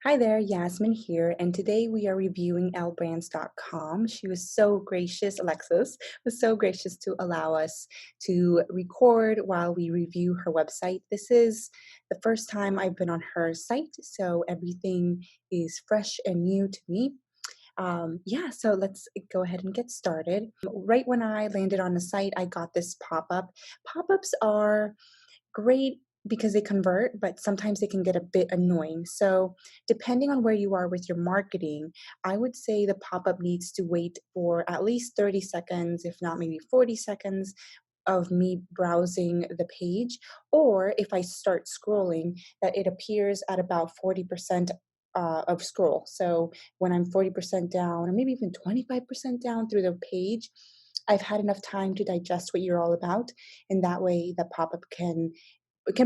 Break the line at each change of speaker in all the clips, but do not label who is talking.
Hi there, Yasmin here, and today we are reviewing ellbrands.com. She was so gracious, Alexis was so gracious to allow us to record while we review her website. This is the first time I've been on her site, so everything is fresh and new to me. Yeah, so let's go ahead and get started. Right when I landed on the site, I got this pop-up. Pop-ups are great because they convert, but sometimes they can get a bit annoying. So, depending on where you are with your marketing, I would say the pop up needs to wait for at least 30 seconds, if not maybe 40 seconds of me browsing the page. Or if I start scrolling, that it appears at about 40%. Of scroll. So when I'm 40% down, or maybe even 25% down through the page, I've had enough time to digest what you're all about, and that way the pop-up can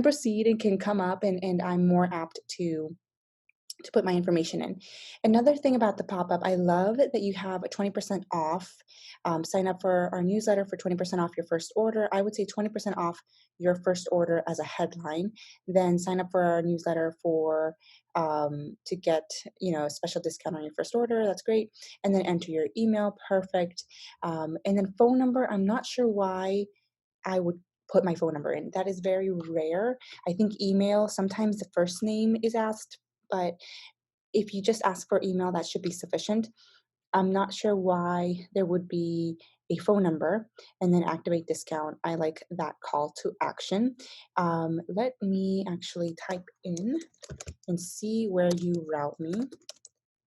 proceed and can come up, and I'm more apt to put my information in. Another thing about the pop-up, I love that you have a 20% off. Sign up for our newsletter for 20% off your first order. I would say 20% off your first order as a headline. Then sign up for our newsletter for to get a special discount on your first order. That's great. And then enter your email. Perfect. And then phone number. I'm not sure why I would put my phone number in. That is very rare. I think email, sometimes the first name is asked, but if you just ask for email, that should be sufficient. I'm not sure why there would be a phone number and then activate discount. I like that call to action. Let me actually type in and see where you route me.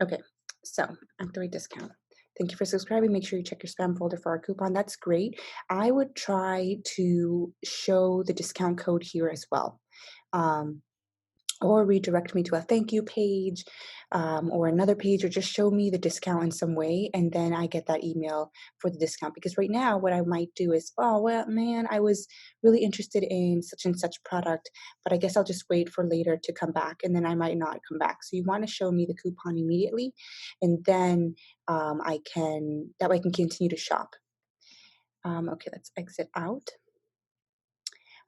Okay, so activate discount. Thank you for subscribing. Make sure you check your spam folder for our coupon. That's great. I would try to show the discount code here as well. Um, or redirect me to a thank you page, or another page, or just show me the discount in some way, and then I get that email for the discount. Because right now what I might do is, oh well, man, I was really interested in such and such product, but I guess I'll just wait for later to come back, and then I might not come back. So you want to show me the coupon immediately, and then I can, that way I can continue to shop. Okay, let's exit out.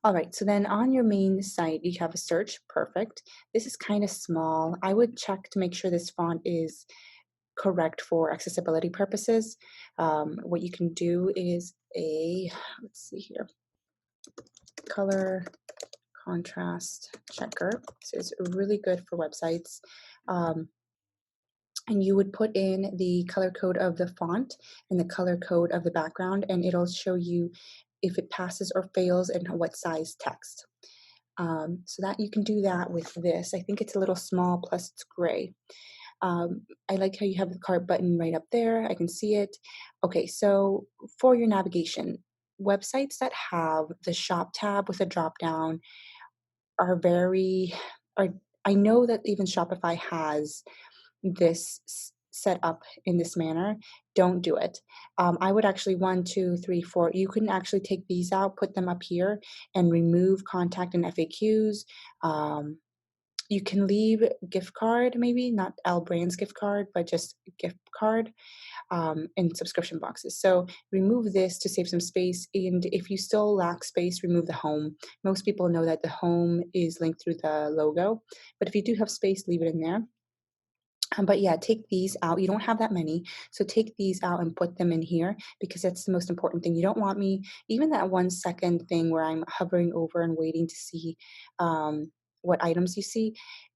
All right, so then on your main site, you have a search. Perfect. This is kind of small. I would check to make sure this font is correct for accessibility purposes. What you can do is let's see here, color contrast checker. This is really good for websites. Um, and you would put in the color code of the font and the color code of the background, and it'll show you if it passes or fails and what size text. So that you can do that with this. I think it's a little small, plus it's gray. I like how you have the cart button right up there. I can see it. Okay, so for your navigation, websites that have the shop tab with a drop down are are, I know that even Shopify has this set up in this manner. Don't do it. I would actually, one, two, three, four, you can actually take these out, put them up here, and remove contact and FAQs. You can leave gift card, maybe not Elle Brands gift card, but just gift card, in subscription boxes. So remove this to save some space. And if you still lack space, remove the home. Most people know that the home is linked through the logo, but if you do have space, leave it in there. But yeah, take these out. You don't have that many. So take these out and put them in here, because that's the most important thing. You don't want me, even that 1 second thing where I'm hovering over and waiting to see what items you see,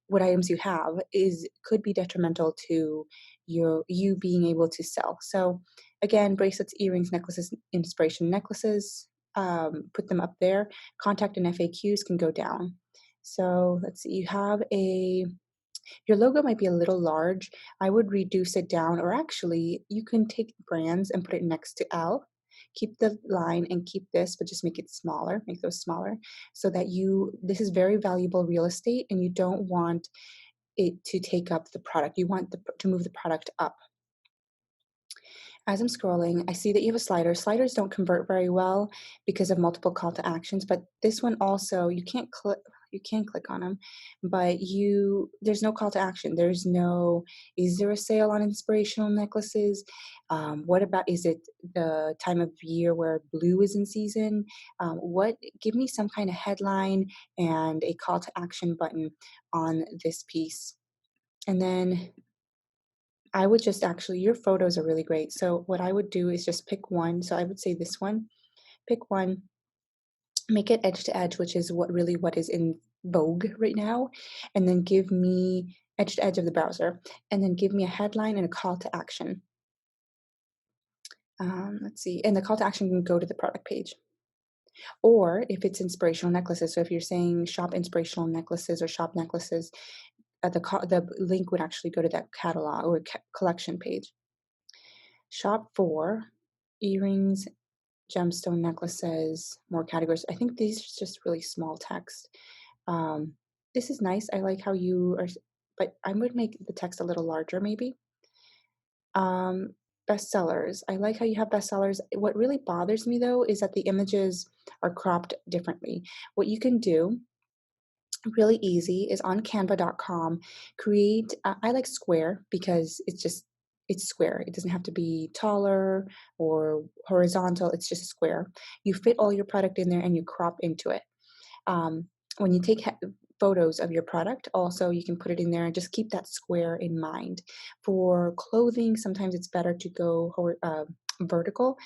what items you have, is could be detrimental to you being able to sell. So again, bracelets, earrings, necklaces, inspiration necklaces, put them up there. Contact and FAQs can go down. So let's see, you have your logo might be a little large. I would reduce it down, or actually, you can take brands and put it next to Elle. Keep the line and keep this, but just make it smaller, make those smaller, so that this is very valuable real estate, and you don't want it to take up the product. You want to move the product up. As I'm scrolling, I see that you have a slider. Sliders don't convert very well because of multiple call to actions, but this one also, you can click on them, but there's no call to action. There's no, is there a sale on inspirational necklaces? What about, is it the time of year where blue is in season? Give me some kind of headline and a call to action button on this piece. And then I would just actually, your photos are really great. So what I would do is just pick one. So I would say this one, pick one, make it edge to edge, which is what is in vogue right now, and then give me edge to edge of the browser, and then give me a headline and a call to action. Let's see, and the call to action can go to the product page. Or if it's inspirational necklaces, so if you're saying shop inspirational necklaces or shop necklaces, the link would actually go to that catalog or collection page. Shop for earrings, gemstone necklaces, more categories. I think these are just really small text. Um, this is nice. I like how you are, but I would make the text a little larger maybe. Um, bestsellers. I like how you have bestsellers. What really bothers me though is that the images are cropped differently. What you can do really easy is on canva.com create I like square because it's square. It doesn't have to be taller or horizontal. It's just a square. You fit all your product in there and you crop into it. um, when you take photos of your product, also you can put it in there and just keep that square in mind. For clothing, sometimes it's better to go vertical,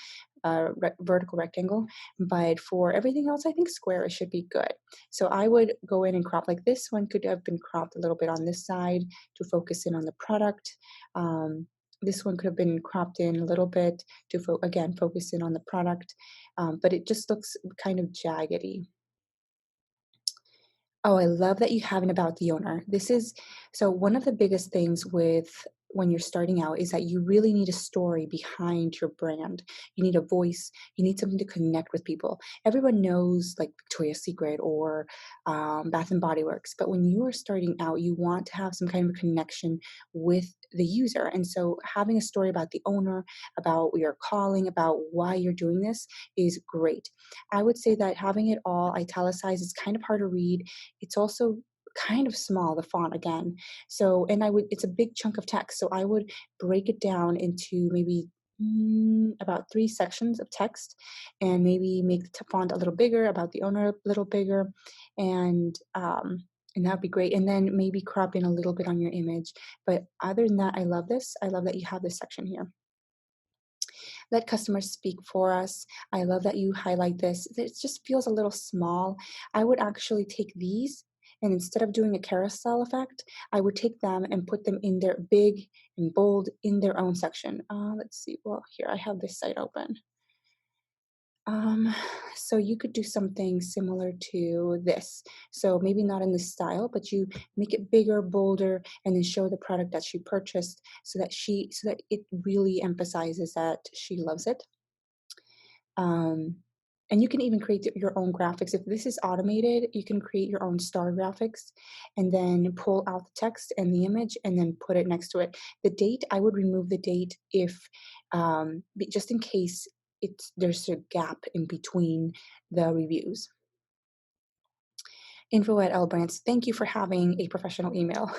vertical rectangle, but for everything else, I think square should be good. So I would go in and crop, like this one could have been cropped a little bit on this side to focus in on the product. This one could have been cropped in a little bit to again focus in on the product, but it just looks kind of jaggedy. Oh, I love that you have an about the owner. This is so one of the biggest things with when you're starting out is that you really need a story behind your brand. You need a voice. You need something to connect with people. Everyone knows like Victoria's Secret or Bath and Body Works, but when you are starting out, you want to have some kind of connection with the user. And so having a story about the owner, about your calling, about why you're doing this is great. I would say that having it all italicized is kind of hard to read. It's also kind of small, the font again. So, and it's a big chunk of text. So I would break it down into maybe about 3 sections of text and maybe make the font a little bigger, about the owner a little bigger. And that'd be great. And then maybe crop in a little bit on your image. But other than that, I love this. I love that you have this section here. Let customers speak for us. I love that you highlight this. It just feels a little small. I would actually take these and instead of doing a carousel effect, I would take them and put them in their big and bold in their own section. Let's see. Well, here I have this site open. Um, so you could do something similar to this. So maybe not in this style, but you make it bigger, bolder, and then show the product that she purchased so that it really emphasizes that she loves it. Um, and you can even create your own graphics. If this is automated, you can create your own star graphics and then pull out the text and the image and then put it next to it. The date, I would remove the date if, just in case there's a gap in between the reviews. Info at Elle Brands. Thank you for having a professional email.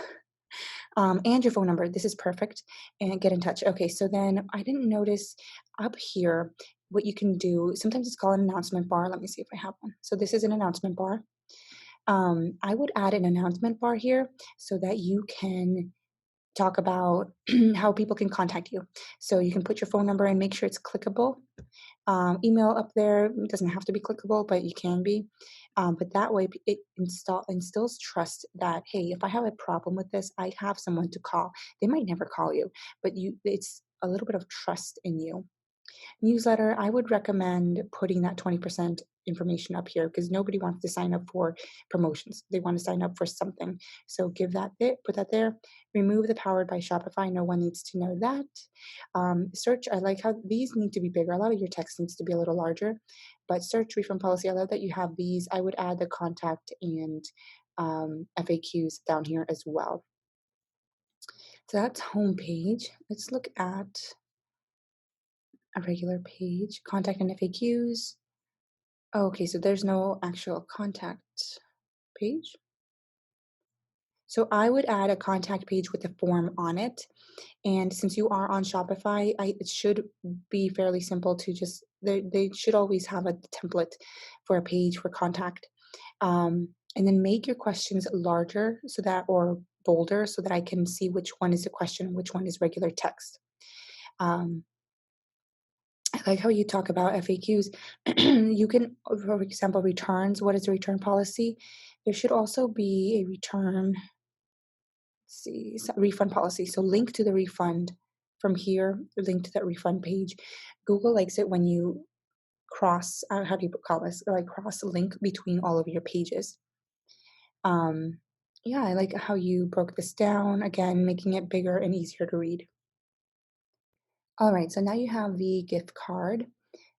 And your phone number. This is perfect. And get in touch. Okay, so then I didn't notice up here what you can do. Sometimes it's called an announcement bar. Let me see if I have one. So this is an announcement bar. I would add an announcement bar here so that you can talk about how people can contact you. So you can put your phone number and make sure it's clickable. Email up there, it doesn't have to be clickable, but you can be. But that way it instills trust that, hey, if I have a problem with this, I have someone to call. They might never call you, but it's a little bit of trust in you. Newsletter, I would recommend putting that 20% information up here because nobody wants to sign up for promotions. They want to sign up for something. So give that bit, put that there. Remove the powered by Shopify. No one needs to know that. Search, I like how these need to be bigger. A lot of your text needs to be a little larger. But search refund policy, I love that you have these. I would add the contact and FAQs down here as well. So that's homepage. Let's look at a regular page, contact and FAQs. Oh, okay, so there's no actual contact page. So I would add a contact page with a form on it. And since you are on Shopify, it should be fairly simple to just, they should always have a template for a page for contact. And then make your questions larger so that, or folder so that I can see which one is a question and which one is regular text. Um, I like how you talk about FAQs. You can, for example, returns. What is a return policy? There should also be a return, see, refund policy. So link to the refund from here, link to that refund page. Google likes it when you cross, how do you call this? Like cross link between all of your pages. Um, yeah, I like how you broke this down, again, making it bigger and easier to read. All right, so now you have the gift card.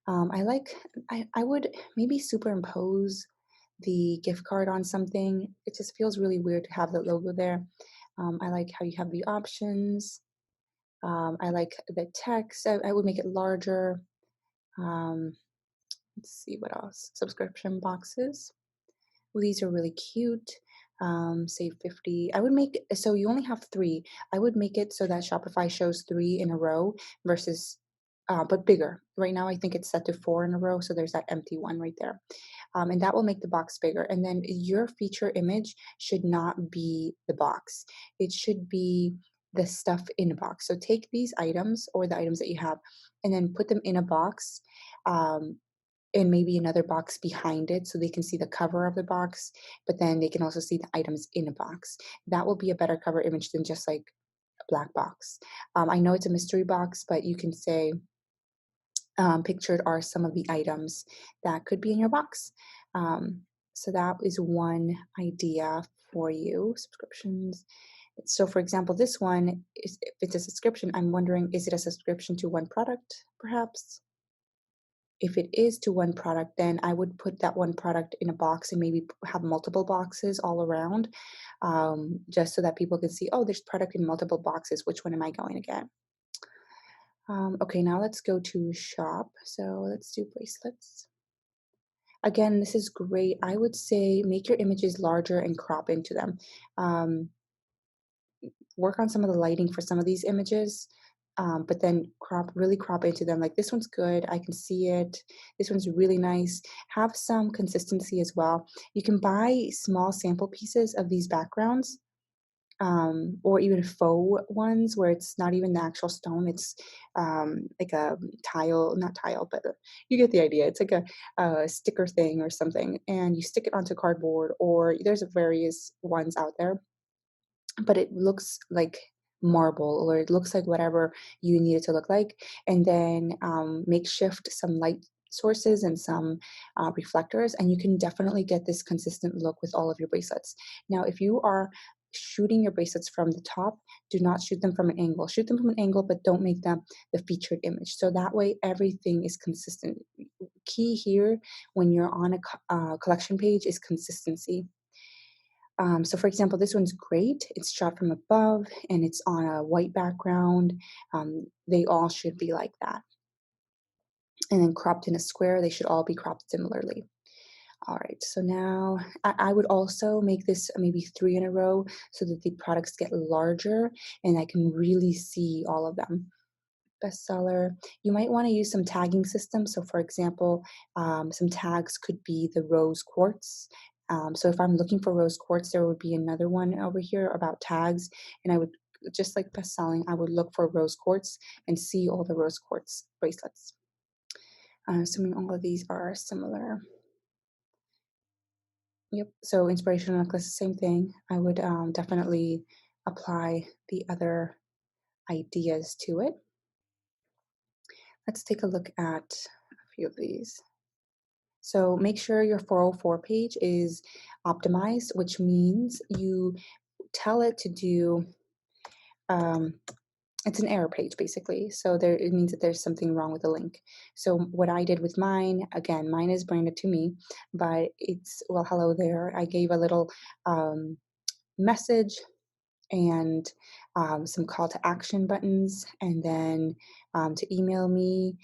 I like, I would maybe superimpose the gift card on something. It just feels really weird to have the logo there. I like how you have the options. I like the text. I would make it larger. Um, let's see what else. Subscription boxes. Well, these are really cute. Save 50. I would make, so you only have three. I would make it so that Shopify shows three in a row versus, but bigger. Right now, I think it's set to four in a row. So there's that empty one right there. And that will make the box bigger. And then your feature image should not be the box. It should be the stuff in a box. So take these items or the items that you have and then put them in a box. Um, and maybe another box behind it so they can see the cover of the box, but then they can also see the items in a box. That will be a better cover image than just like a black box. I know it's a mystery box, but you can say pictured are some of the items that could be in your box. Um, so that is one idea for you. Subscriptions. So for example, this one is, if it's a subscription, I'm wondering, is it a subscription to one product perhaps? If it is to one product, then I would put that one product in a box and maybe have multiple boxes all around, just so that people can see, oh, there's product in multiple boxes. Which one am I going to get? Okay, now let's go to shop. So let's do bracelets. Again, this is great. I would say make your images larger and crop into them. Um, Work on some of the lighting for some of these images, but then really crop into them. Like this one's good, I can see it. This one's really nice. Have some consistency as well. You can buy small sample pieces of these backgrounds, or even faux ones where it's not even the actual stone. It's like a tile, not tile, but you get the idea. It's like a sticker thing or something, and you stick it onto cardboard, or there's various ones out there, but it looks like marble or it looks like whatever you need it to look like. And then makeshift some light sources and some reflectors, and you can definitely get this consistent look with all of your bracelets. Now, if you are shooting your bracelets from the top, do not shoot them from an angle. Shoot them from an angle, but don't make them the featured image. So that way everything is consistent. Key here when you're on a collection page is consistency. So for example, this one's great. It's shot from above and it's on a white background. They all should be like that. And then cropped in a square, they should all be cropped similarly. All right, so now I would also make this maybe three in a row so that the products get larger and I can really see all of them. Bestseller. You might want to use some tagging systems. So, for example, some tags could be the rose quartz. So, if I'm looking for rose quartz, there would be another one over here about tags, and I would just like best selling. I would look for rose quartz and see all the rose quartz bracelets. Assuming all of these are similar. Yep. So, inspirational necklace, same thing. I would definitely apply the other ideas to it. Let's take a look at a few of these. So make sure your 404 page is optimized, which means you tell it to do, um, it's an error page basically. So there, it means that there's something wrong with the link. So what I did with mine, again, mine is branded to me, but it's, well, hello there. I gave a little message and some call to action buttons, and then to email me.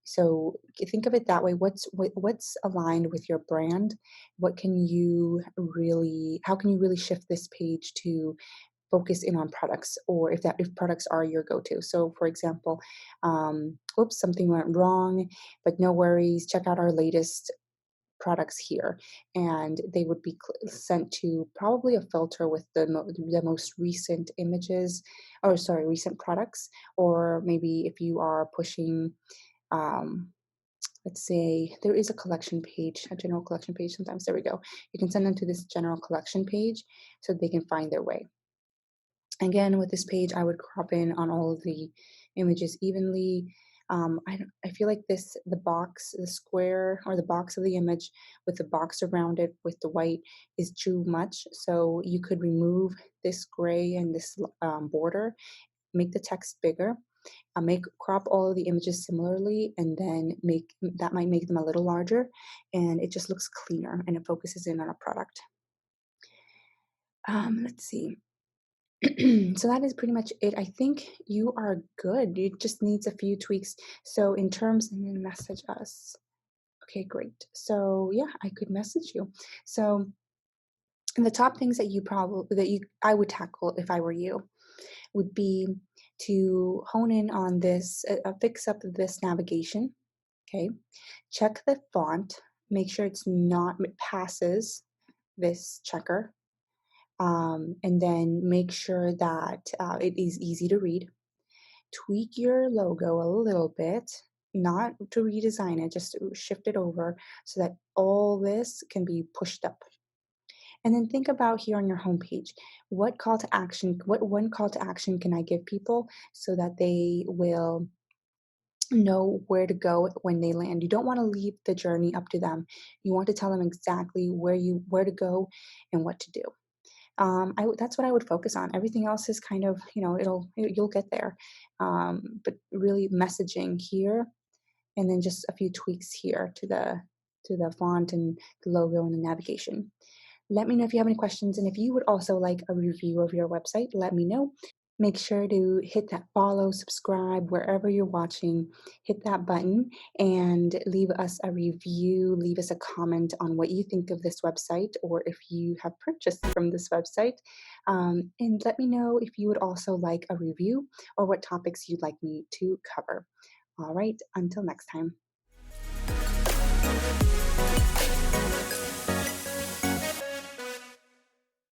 So think of it that way. What's aligned with your brand? What can you really? How can you really shift this page to focus in on products, or if products are your go-to? So, for example, oops, something went wrong, but no worries. Check out our latest products here, and they would be sent to probably a filter with the most recent images, or sorry, recent products, or maybe if you are pushing, um, let's say there is a collection page, a general collection page sometimes. There we go. You can send them to this general collection page so they can find their way. Again, with this page, I would crop in on all of the images evenly. I feel like the box, the square or the box of the image with the box around it with the white is too much. So you could remove this gray and this border, make the text bigger, crop all of the images similarly, and then that might make them a little larger, and it just looks cleaner and it focuses in on a product. Let's see. So that is pretty much it. I think you are good. It just needs a few tweaks. So in terms, and then message us. Okay, great. So yeah, I could message you. So the top things that I would tackle if I were you would be to hone in on this, fix up this navigation. Okay, check the font. Make sure it passes this checker, and then make sure that it is easy to read. Tweak your logo a little bit, not to redesign it, just to shift it over so that all this can be pushed up. And then think about here on your homepage, what one call to action can I give people so that they will know where to go when they land. You don't want to leave the journey up to them. You want to tell them exactly where to go and what to do. That's what I would focus on. Everything else is kind of, you'll get there. But really messaging here, and then just a few tweaks here to the font and the logo and the navigation. Let me know if you have any questions, and if you would also like a review of your website, let me know. Make sure to hit that follow, subscribe wherever you're watching. Hit that button and leave us a review. Leave us a comment on what you think of this website, or if you have purchased from this website. And let me know if you would also like a review or what topics you'd like me to cover. All right, until next time.